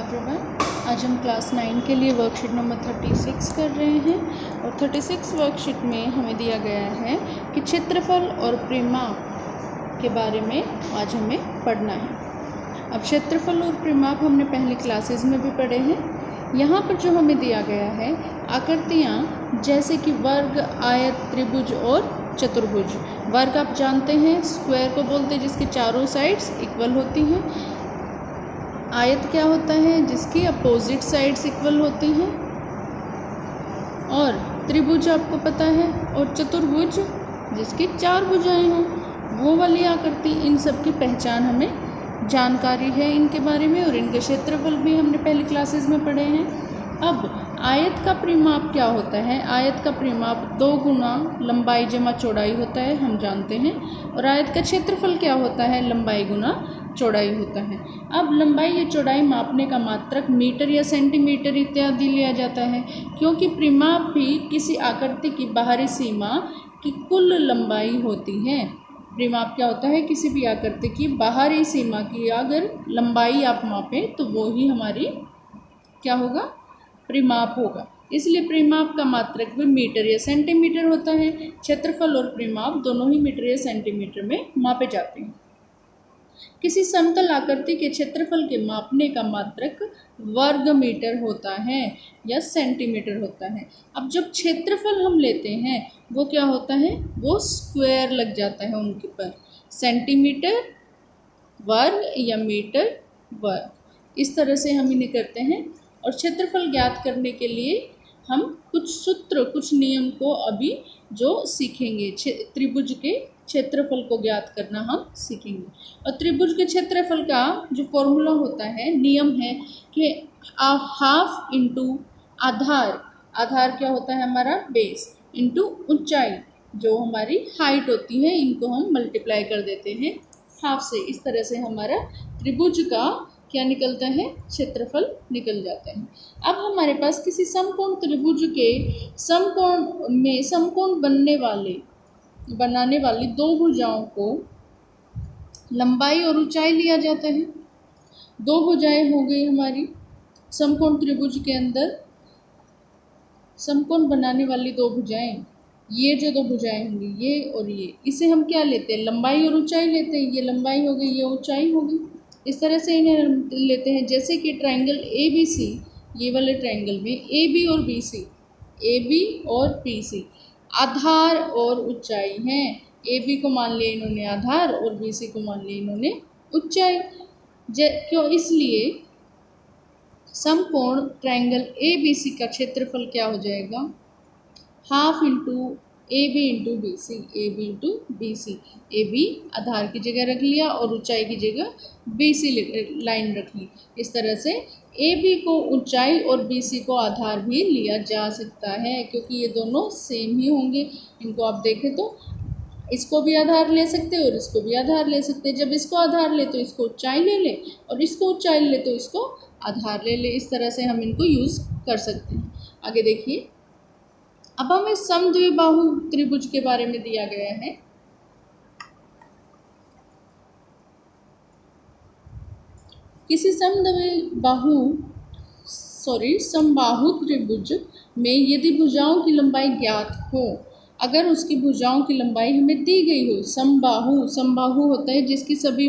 Everyone. आज हम class 9 के लिए वर्कशीट नंबर 36 कर रहे हैं और 36 वर्कशीट में हमें दिया गया है कि क्षेत्रफल और परिमाप के बारे में आज हमें पढ़ना है। अब क्षेत्रफल और परिमाप हमने पहले क्लासेस में भी पढ़े हैं। यहाँ पर जो हमें दिया गया है आकृतियाँ जैसे कि वर्ग, आयत, त्रिभुज और चतुर्भुज। वर्ग आप जानते हैं स्क्वायर को बोलते हैं जिसके चारों साइड्स इक्वल होती हैं। आयत क्या होता है जिसकी अपोजिट साइड्स इक्वल होती हैं। और त्रिभुज आपको पता है, और चतुर्भुज जिसकी चार भुजाएं हों, वो वाली आकृति। इन सब की पहचान हमें जानकारी है इनके बारे में, और इनके क्षेत्रफल भी हमने पहली क्लासेस में पढ़े हैं। अब आयत का परिमाप क्या होता है? आयत का परिमाप 2 गुना लंबाई जमा चौड़ाई होता है, हम जानते हैं। और आयत का क्षेत्रफल क्या होता है? लंबाई गुना चौड़ाई होता है। अब लंबाई या चौड़ाई मापने का मात्रक मीटर या सेंटीमीटर इत्यादि लिया जाता है, क्योंकि परिमाप भी किसी आकृति की बाहरी सीमा की कुल लंबाई होती है। परिमाप क्या होता है? किसी भी आकृति की बाहरी सीमा की अगर लंबाई आप मापें तो वो ही हमारी क्या होगा? परिमाप होगा। इसलिए परिमाप का मात्रक भी मीटर या सेंटीमीटर होता है। क्षेत्रफल और परिमाप दोनों ही मीटर या सेंटीमीटर में मापे जाते हैं। किसी समतल आकृति के क्षेत्रफल के मापने का मात्रक वर्ग मीटर होता है या सेंटीमीटर होता है। अब जब क्षेत्रफल हम लेते हैं वो क्या होता है? वो स्क्वायर लग जाता है उनके पर, सेंटीमीटर वर्ग या मीटर वर्ग, इस तरह से हम इन्हें करते हैं। और क्षेत्रफल ज्ञात करने के लिए हम कुछ सूत्र, कुछ नियम को अभी जो सीखेंगे। त्रिभुज के क्षेत्रफल को ज्ञात करना हम सीखेंगे। और त्रिभुज के क्षेत्रफल का जो फॉर्मूला होता है, नियम है कि हाफ इंटू आधार, आधार क्या होता है हमारा? बेस, इंटू ऊंचाई जो हमारी हाइट होती है, इनको हम मल्टीप्लाई कर देते हैं हाफ से। इस तरह से हमारा त्रिभुज का क्या निकलता है? क्षेत्रफल निकल जाता है। अब हमारे पास किसी समकोण त्रिभुज के समकोण में समकोण बनाने वाली 2 भुजाओं को लंबाई और ऊंचाई लिया जाता है। 2 भुजाएं हो गई हमारी समकोण त्रिभुज के अंदर, समकोण बनाने वाली 2 भुजाएं, ये जो 2 भुजाएं होंगी ये और ये, इसे हम क्या लेते हैं? लंबाई और ऊंचाई लेते हैं। ये लंबाई हो गई, ये ऊंचाई हो गई। इस तरह से इन्हें लेते हैं। जैसे कि ट्रायंगल ABC, ये वाले ट्रायंगल में AB और BC, AB और BC आधार और ऊंचाई हैं। AB को मान लिया इन्होंने आधार और BC को मान लिया इन्होंने ऊंचाई। क्यों? इसलिए समकोण ट्रायंगल ABC का क्षेत्रफल क्या हो जाएगा? Half into AB into BC, AB into BC। AB आधार की जगह रख लिया और ऊंचाई की जगह BC लाइन रख ली। इस तरह से AB को ऊंचाई और BC को आधार भी लिया जा सकता है, क्योंकि ये दोनों सेम ही होंगे। इनको आप देखें तो इसको भी आधार ले सकते हैं और इसको भी आधार ले सकते हैं। जब इसको आधार ले तो इसको ऊंचाई ले ले, और इसको ऊंचाई ले तो इसको आधार ले ले। इस तरह से हम इनको यूज़ कर सकते हैं। आगे देखिए, अब हमें समद्विबाहु त्रिभुज के बारे में दिया गया है। किसी समबाहु त्रिभुज में यदि भुजाओं की लंबाई ज्ञात हो, अगर उसकी भुजाओं की लंबाई हमें दी गई हो, समबाहु होता है जिसकी सभी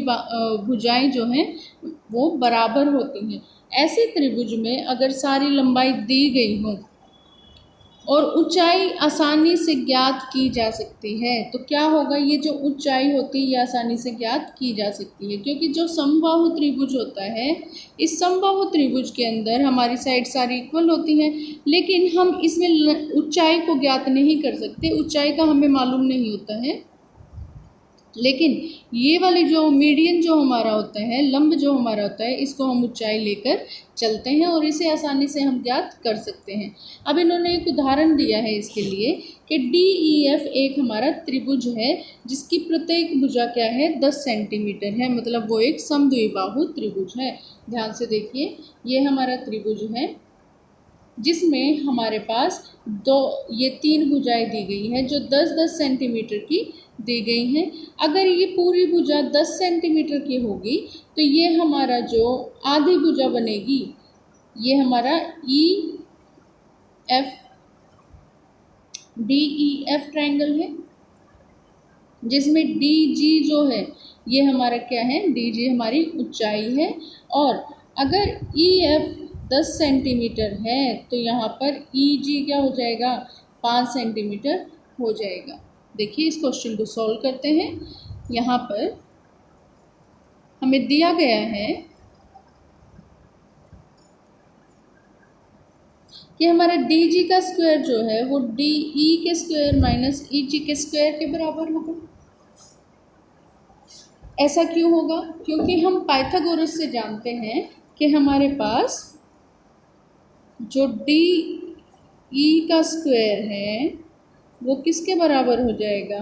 भुजाएं जो हैं वो बराबर होती हैं। ऐसे त्रिभुज में अगर सारी लंबाई दी गई हो और ऊंचाई आसानी से ज्ञात की जा सकती है, तो क्या होगा? ये जो ऊंचाई होती है ये आसानी से ज्ञात की जा सकती है, क्योंकि जो समबाहु त्रिभुज होता है, इस समबाहु त्रिभुज के अंदर हमारी साइड सारी इक्वल होती हैं, लेकिन हम इसमें ऊंचाई को ज्ञात नहीं कर सकते। ऊंचाई का हमें मालूम नहीं होता है, लेकिन ये वाली जो मीडियन जो हमारा होता है, लंब जो हमारा होता है, इसको हम ऊंचाई लेकर चलते हैं और इसे आसानी से हम ज्ञात कर सकते हैं। अब इन्होंने एक उदाहरण दिया है इसके लिए कि DEF एक हमारा त्रिभुज है जिसकी प्रत्येक भुजा क्या है? 10 सेंटीमीटर है, मतलब वो एक समद्विबाहु त्रिभुज है। ध्यान से देखिए, ये हमारा त्रिभुज है जिसमें हमारे पास ये 3 भुजाएं दी गई हैं जो 10-10 सेंटीमीटर की दी गई हैं। अगर ये पूरी भुजा 10 सेंटीमीटर की होगी तो ये हमारा जो आधी भुजा बनेगी ये हमारा DEF ट्रायंगल है, जिसमें DG जो है ये हमारा क्या है, DG हमारी ऊंचाई है। और अगर EF 10 सेंटीमीटर है तो यहाँ पर EG क्या हो जाएगा, 5 सेंटीमीटर हो जाएगा। देखिए इस क्वेश्चन को सॉल्व करते हैं। यहाँ पर हमें दिया गया है कि हमारा DG का स्क्वायर जो है वो DE के स्क्वायर माइनस EG के स्क्वायर के बराबर होगा। ऐसा क्यों होगा, क्योंकि हम पाइथागोरस से जानते हैं कि हमारे पास जो DE का स्क्वायर है वो किसके बराबर हो जाएगा,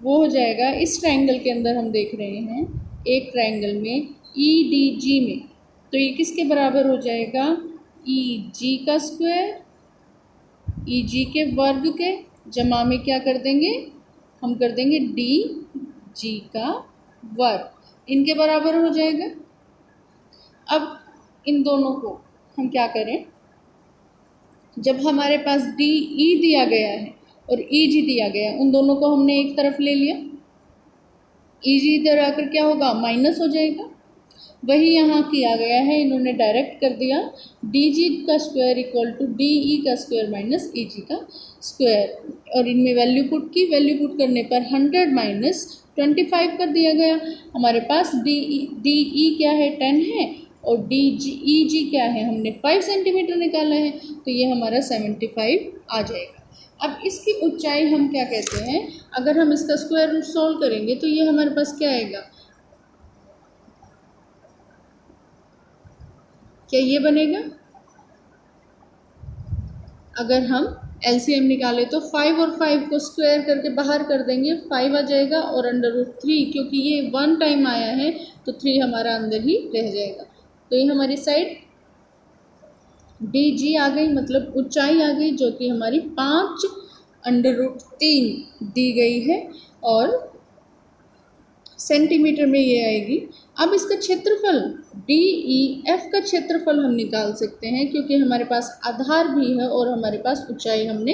वो हो जाएगा इस ट्रायंगल के अंदर हम देख रहे हैं एक ट्रायंगल में EDG में, तो ये किसके बराबर हो जाएगा, EG का स्क्वायर EG के वर्ग के जमा में क्या कर देंगे, हम कर देंगे DG का वर्ग, इनके बराबर हो जाएगा। अब इन दोनों को हम क्या करें, जब हमारे पास DE दिया गया है और EG दिया गया है, उन दोनों को हमने एक तरफ ले लिया, EG इधर आकर क्या होगा, माइनस हो जाएगा। वही यहाँ किया गया है, इन्होंने डायरेक्ट कर दिया DG का स्क्वायर इक्वल टू DE का स्क्वायर माइनस EG का स्क्वायर, और इनमें वैल्यू पुट की, वैल्यू पुट करने पर 100 माइनस 25 कर दिया गया। हमारे पास DE क्या है, 10 है, और EG क्या है, हमने 5 सेंटीमीटर निकाला है, तो ये हमारा 75 आ जाएगा। अब इसकी ऊंचाई हम क्या कहते हैं, अगर हम इसका स्क्वायर रूट सॉल्व करेंगे तो ये हमारे पास क्या आएगा, क्या ये बनेगा, अगर हम LCM निकाले तो 5 और 5 को स्क्वायर करके बाहर कर देंगे, 5 आ जाएगा, और √3 क्योंकि ये 1 टाइम आया है तो 3 हमारा अंदर ही रह जाएगा। तो ये हमारी साइड DG आ गई, मतलब ऊंचाई आ गई, जो कि हमारी 5 √3 दी गई है, और सेंटीमीटर में ये आएगी। अब इसका क्षेत्रफल DEF का क्षेत्रफल हम निकाल सकते हैं, क्योंकि हमारे पास आधार भी है और हमारे पास ऊंचाई हमने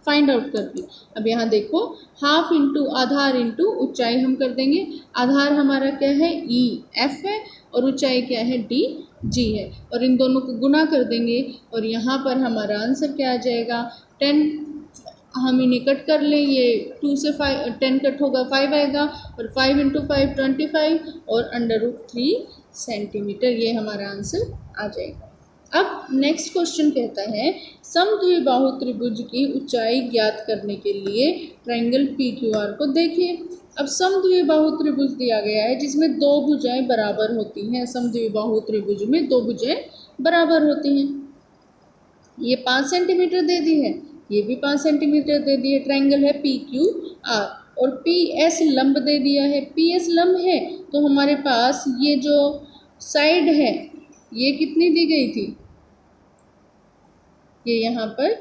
फाइंड आउट कर ली। अब यहाँ देखो, हाफ इंटू आधार इंटू ऊंचाई हम कर देंगे। आधार हमारा क्या है, EF है, और ऊंचाई क्या है, DG है, और इन दोनों को गुना कर देंगे, और यहाँ पर हमारा आंसर क्या आ जाएगा, 10। हम इन्हें कट कर लें, ये 2 से 10 कट होगा, 5 आएगा, और 5 इंटू 5 25, और √3 सेंटीमीटर, ये हमारा आंसर आ जाएगा। अब नेक्स्ट क्वेश्चन कहता है, समद्विबाहु त्रिभुज की ऊंचाई ज्ञात करने के लिए ट्रायंगल PQR को देखिए। अब समद्विबाहु त्रिभुज दिया गया है जिसमें दो भुजाएं बराबर होती हैं। समद्विबाहु त्रिभुज में दो भुजाएं बराबर होती हैं। ये 5 सेंटीमीटर दे दी है, ये भी 5 सेंटीमीटर दे दी है। ट्रायंगल है PQR, और PS लंब दे दिया है। PS लंब है तो हमारे पास ये जो साइड है ये कितनी दी गई थी, ये यहाँ पर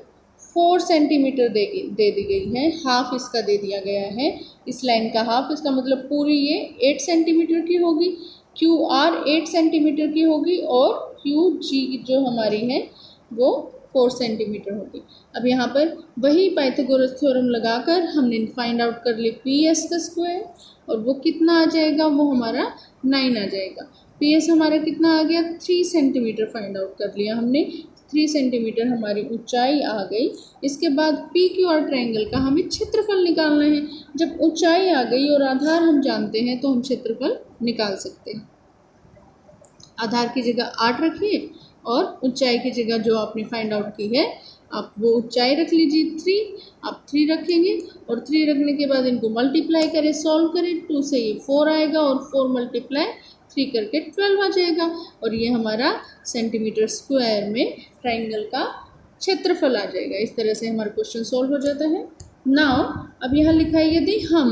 4 सेंटीमीटर दे दी गई है। हाफ इसका दे दिया गया है, इस लाइन का हाफ, इसका मतलब पूरी ये 8 सेंटीमीटर की होगी। QR 8 सेंटीमीटर की होगी, और QG जो हमारी है वो 4 सेंटीमीटर होगी। अब यहाँ पर वही पाइथागोरस थ्योरम लगाकर हमने फाइंड आउट कर ली PS का स्क्वायर, और वो कितना आ जाएगा, वो हमारा 9 आ जाएगा। PS हमारा कितना आ गया, 3 सेंटीमीटर फाइंड आउट कर लिया हमने। 3 सेंटीमीटर हमारी ऊंचाई आ गई। इसके बाद PQR ट्रायंगल का हमें क्षेत्रफल निकालना है। जब ऊंचाई आ गई और आधार हम जानते हैं तो हम क्षेत्रफल निकाल सकते हैं। आधार की जगह 8 रखिए, और ऊंचाई की जगह जो आपने फाइंड आउट की है आप वो ऊंचाई रख लीजिए 3। आप 3 रखेंगे, और 3 रखने के बाद इनको मल्टीप्लाई करें, सॉल्व करें। 2 से ये 4 आएगा, और 4 मल्टीप्लाई 3 करके 12 आ जाएगा, और ये हमारा सेंटीमीटर स्क्वायर में ट्रायंगल का क्षेत्रफल आ जाएगा। इस तरह से हमारा क्वेश्चन सॉल्व हो जाता है। नाउ अब यहाँ लिखा है, यदि हम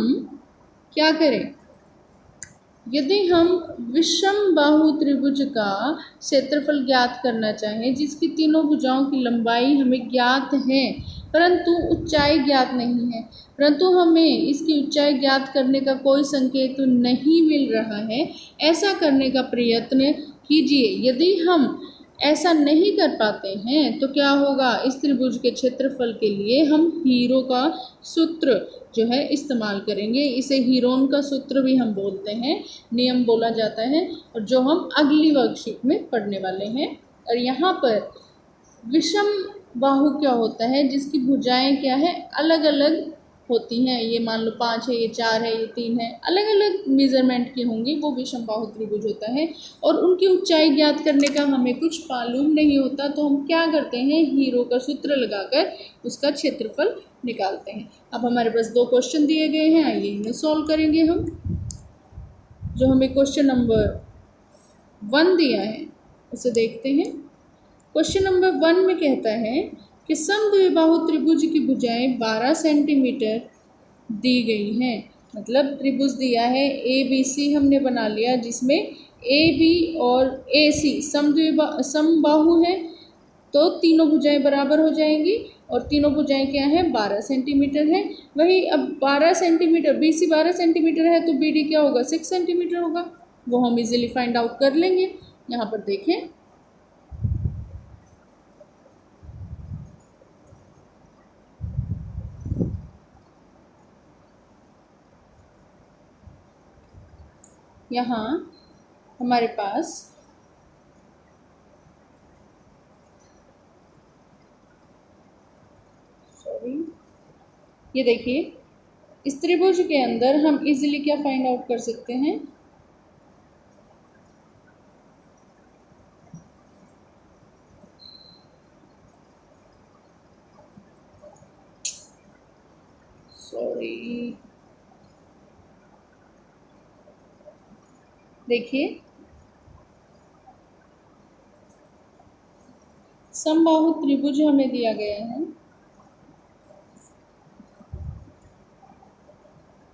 क्या करें, यदि हम विषम बाहु त्रिभुज का क्षेत्रफल ज्ञात करना चाहें, जिसकी तीनों भुजाओं की लंबाई हमें ज्ञात है परंतु ऊंचाई ज्ञात नहीं है, परंतु हमें इसकी ऊंचाई ज्ञात करने का कोई संकेत नहीं मिल रहा है, ऐसा करने का प्रयत्न कीजिए। यदि हम ऐसा नहीं कर पाते हैं तो क्या होगा, इस त्रिभुज के क्षेत्रफल के लिए हम हीरो का सूत्र जो है इस्तेमाल करेंगे। इसे हीरोन का सूत्र भी हम बोलते हैं, नियम बोला जाता है, और जो हम अगली वर्कशीट में पढ़ने वाले हैं। और यहाँ पर विषम बाहु क्या होता है, जिसकी भुजाएं क्या है, अलग अलग होती हैं। ये मान लो 5 है, ये 4 है, ये 3 है, अलग अलग मेजरमेंट की होंगी, वो विषम बाहु त्रिभुज होता है। और उनकी ऊंचाई ज्ञात करने का हमें कुछ मालूम नहीं होता, तो हम क्या करते हैं, हीरो का सूत्र लगाकर उसका क्षेत्रफल निकालते हैं। अब हमारे पास 2 क्वेश्चन दिए गए हैं, आइए इन्हें सॉल्व करेंगे हम। जो हमें क्वेश्चन नंबर 1 दिया है उसे देखते हैं। क्वेश्चन नंबर 1 में कहता है कि समद्विबाहु त्रिभुज की भुजाएं 12 सेंटीमीटर दी गई हैं। मतलब त्रिभुज दिया है ABC हमने बना लिया, जिसमें AB और AC समबाहु है, तो तीनों भुजाएं बराबर हो जाएंगी, और तीनों भुजाएं क्या है, 12 सेंटीमीटर है। वही अब 12 सेंटीमीटर, BC 12 सेंटीमीटर है तो BD क्या होगा, 6 सेंटीमीटर होगा। वो हम इजीली फाइंड आउट कर लेंगे। यहाँ पर देखें, यहाँ हमारे पास ये देखिए, इस त्रिभुज के अंदर हम इजीली क्या फाइंड आउट कर सकते हैं, देखिए समबाहु त्रिभुज हमें दिया गया है,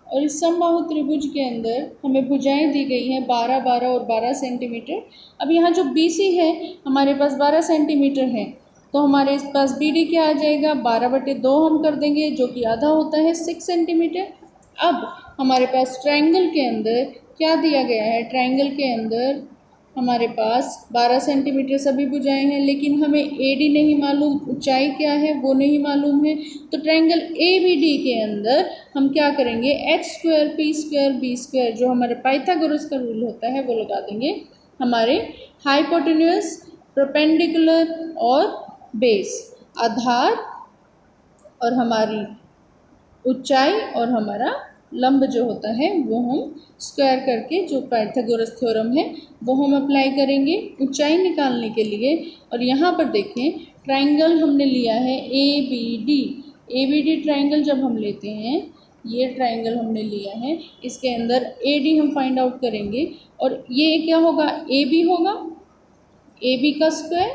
और इस समबाहु त्रिभुज के अंदर हमें भुजाएं दी गई हैं 12, 12 और 12 सेंटीमीटर। अब यहाँ जो BC है हमारे पास 12 सेंटीमीटर है, तो हमारे पास BD क्या आ जाएगा, 12/2 हम कर देंगे, जो कि आधा होता है 6 सेंटीमीटर। अब हमारे पास ट्रायंगल के अंदर क्या दिया गया है, ट्रायंगल के अंदर हमारे पास 12 सेंटीमीटर सभी भुजाएं हैं, लेकिन हमें AD नहीं मालूम, ऊंचाई क्या है वो नहीं मालूम है। तो ट्रायंगल ABD के अंदर हम क्या करेंगे, h² p² b², जो हमारे पाइथागोरस का रूल होता है वो लगा देंगे। हमारे हाइपोटेन्यूस, परपेंडिकुलर और बेस, आधार और हमारी ऊंचाई और हमारा लंब जो होता है वो हम स्क्वायर करके, जो पाइथागोरस थ्योरम है वो हम अप्लाई करेंगे ऊंचाई निकालने के लिए। और यहाँ पर देखें, ट्रायंगल हमने लिया है ABD ट्रायंगल जब हम लेते हैं, ये ट्रायंगल हमने लिया है, इसके अंदर AD हम फाइंड आउट करेंगे, और ये क्या होगा, AB होगा, AB का स्क्वायर,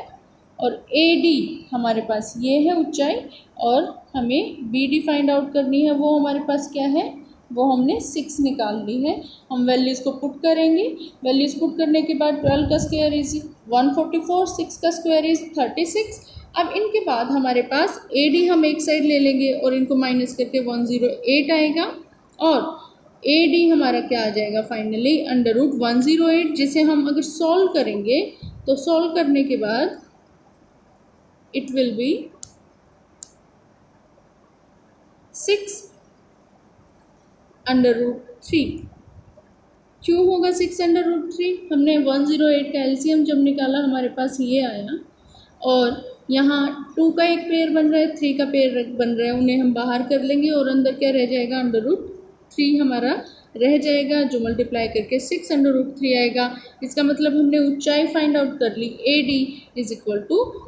और AD हमारे पास ये है ऊंचाई, और हमें BD फाइंड आउट करनी है, वो हमारे पास क्या है, वो हमने 6 निकाल ली है। हम वैल्यूज़ को पुट करेंगे, वैल्यूज़ पुट करने के बाद 12 का स्क्वायर इज 144, 6 का स्क्वायर इज 36। अब इनके बाद हमारे पास AD हम एक साइड ले लेंगे और इनको माइनस करके 108 आएगा, और AD हमारा क्या आ जाएगा फाइनली, √108, जिसे हम अगर सॉल्व करेंगे तो सॉल्व करने के बाद इट विल बी 6√3। क्यों होगा 6√3, हमने 108 का एलसीएम जब निकाला हमारे पास ये आया, और यहाँ 2 का एक पेयर बन रहा है, 3 का पेयर बन रहा है, उन्हें हम बाहर कर लेंगे और अंदर क्या रह जाएगा, √3 हमारा रह जाएगा, जो मल्टीप्लाई करके 6√3 आएगा। इसका मतलब हमने ऊंचाई फाइंड आउट कर ली, AD =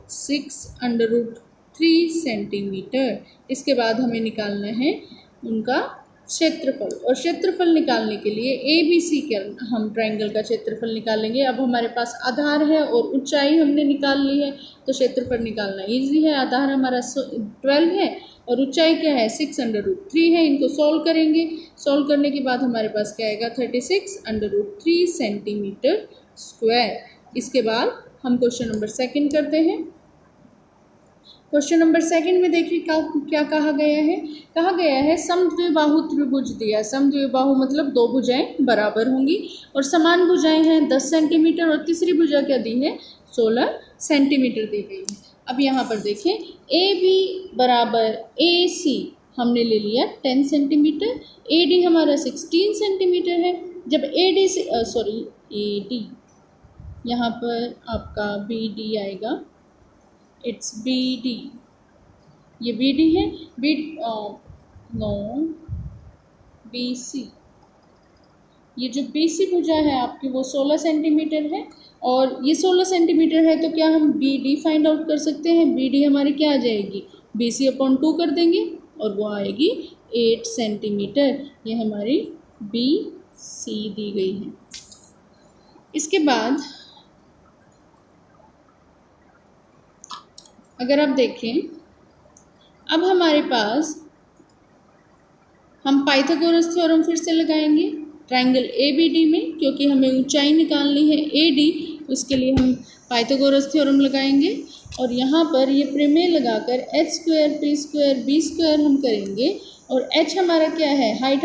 6√3 सेंटीमीटर। इसके बाद हमें निकालना है उनका क्षेत्रफल, और क्षेत्रफल निकालने के लिए ABC के हम ट्रायंगल का क्षेत्रफल निकालेंगे। अब हमारे पास आधार है और ऊंचाई हमने निकाल ली है, तो क्षेत्रफल निकालना इजी है। आधार हमारा 12 है और ऊंचाई क्या है, 6√3 है। इनको सॉल्व करेंगे, सॉल्व करने के बाद हमारे पास क्या आएगा, 36√3 सेंटीमीटर स्क्वायर। इसके बाद हम क्वेश्चन नंबर 2 करते हैं। क्वेश्चन नंबर 2 में देखिए क्या कहा गया है, कहा गया है समद्विबाहु त्रिभुज दिया। समद्विबाहु मतलब 2 भुजाएं बराबर होंगी और समान भुजाएं हैं 10 सेंटीमीटर, और तीसरी भुजा क्या दी है, 16 सेंटीमीटर दी गई है। अब यहाँ पर देखें ए बी बराबर ए सी हमने ले लिया 10 सेंटीमीटर, ए डी हमारा 16 सेंटीमीटर है। जब ए डी से ए डी यहाँ पर आपका बी डी आएगा, इट्स बी डी, ये बी डी है, बी सी, ये जो बी सी भुजा है आपकी वो 16 सेंटीमीटर है और ये 16 सेंटीमीटर है, तो क्या हम बी डी फाइंड आउट कर सकते हैं। बी डी हमारी क्या आ जाएगी, बी सी अपॉन 2 कर देंगे और वो आएगी 8 सेंटीमीटर। ये हमारी बी सी दी गई है। इसके बाद अगर आप देखें, अब हमारे पास हम पाइथागोरस थ्योरम फिर से लगाएंगे ट्रायंगल ए बी डी में, क्योंकि हमें ऊंचाई निकालनी है ए डी, उसके लिए हम पाइथागोरस थ्योरम लगाएंगे। और यहाँ पर ये प्रमेय लगाकर H square P square B square हम करेंगे। और एच हमारा क्या है, हाइट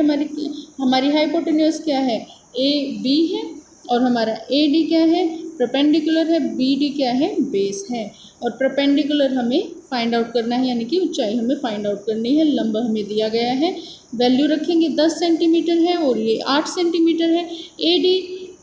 हमारी हाइपोटेन्यूज क्या है, ए बी है, और हमारा ए डी क्या है, परपेंडिकुलर है, बी डी क्या है, बेस है। और परपेंडिकुलर हमें फाइंड आउट करना है, यानी कि ऊंचाई हमें फाइंड आउट करनी है। लंब हमें दिया गया है, वैल्यू रखेंगे 10 सेंटीमीटर है और ये 8 सेंटीमीटर है। ए डी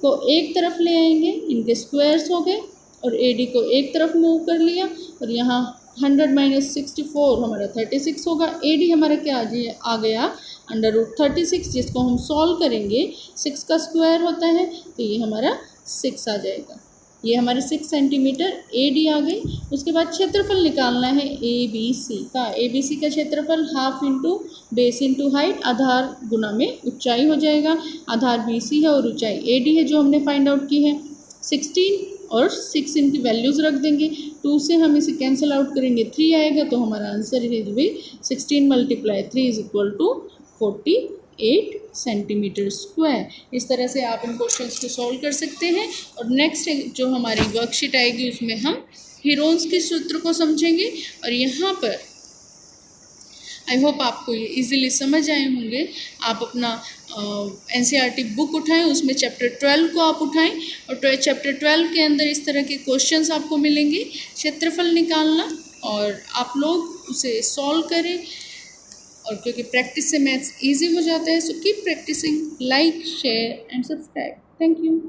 को एक तरफ ले आएंगे, इनके स्क्वायर्स हो गए, और ए डी को एक तरफ मूव कर लिया, और यहाँ 100 - 64 हमारा 36 होगा। ए डी हमारा क्या आ गया, √36, जिसको हम सॉल्व करेंगे, 6 का स्क्वायर होता है, तो ये हमारा 6 आ जाएगा। ये हमारे 6 सेंटीमीटर ए डी आ गई। उसके बाद क्षेत्रफल निकालना है ए बी सी का। ए बी सी का क्षेत्रफल half into base into height, आधार गुना में ऊंचाई हो जाएगा। आधार बी सी है और ऊंचाई ए डी है जो हमने फाइंड आउट की है। 16 और 6 इनकी वैल्यूज़ रख देंगे। 2 से हम इसे कैंसिल आउट करेंगे, 3 आएगा, तो हमारा answer will be 16 × 3 = 48 centimetre square. इस तरह से आप इन क्वेश्चंस को सॉल्व कर सकते हैं। और नेक्स्ट जो हमारी वर्कशीट आएगी उसमें हम हीरोन्स के सूत्र को समझेंगे। और यहाँ पर आई होप आपको ये इजीली समझ आए होंगे। आप अपना NCERT बुक उठाएं, उसमें चैप्टर 12 को आप उठाएं, और चैप्टर 12 के अंदर इस तरह के क्वेश्चंस आपको मिलेंगे, क्षेत्रफल निकालना, और आप लोग उसे सॉल्व करें। और क्योंकि प्रैक्टिस से मैथ्स इजी हो जाता है, so keep practising. Like, share and subscribe. Thank you.